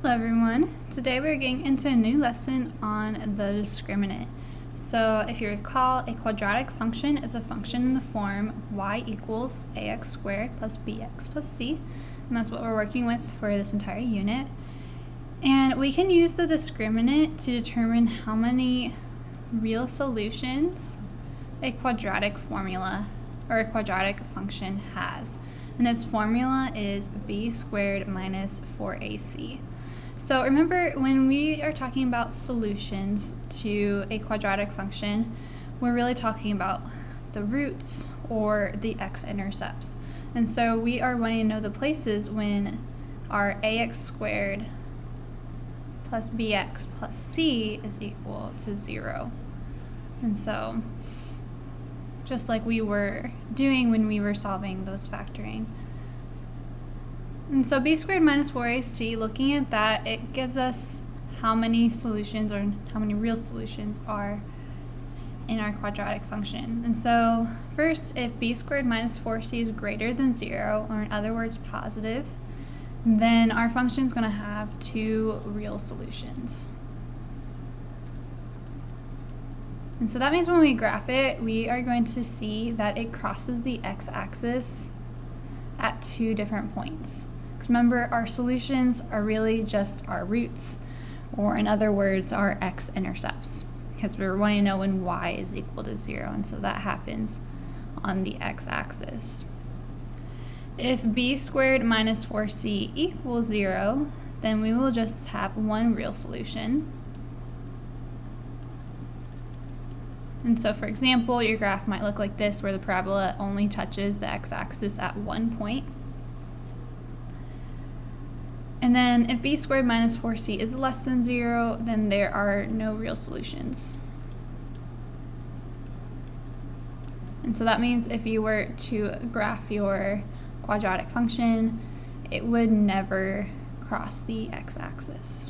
Hello everyone. Today we're getting into a new lesson on the discriminant. So if you recall, a quadratic function is a function in the form y equals ax squared plus bx plus c, and that's what we're working with for this entire unit. And we can use the discriminant to determine how many real solutions a quadratic formula or a quadratic function has. And this formula is b squared minus 4ac. So remember, when we are talking about solutions to a quadratic function, we're really talking about the roots or the x-intercepts. And so we are wanting to know the places when our ax squared plus bx plus c is equal to 0. And so, just like we were doing when we were solving those factoring. And so b squared minus 4ac, looking at that, it gives us how many solutions or how many real solutions are in our quadratic function. And so first, if b squared minus 4c is greater than 0, or in other words positive, then our function is going to have two real solutions. And so that means when we graph it, we are going to see that it crosses the x-axis at two different points. Because remember, our solutions are really just our roots, or in other words, our x-intercepts, because we're wanting to know when y is equal to 0, and so that happens on the x-axis. If b squared minus 4c equals 0, then we will just have one real solution. And so, for example, your graph might look like this, where the parabola only touches the x-axis at one point. And then if b squared minus 4c is less than 0, then there are no real solutions. And so that means if you were to graph your quadratic function, it would never cross the x-axis.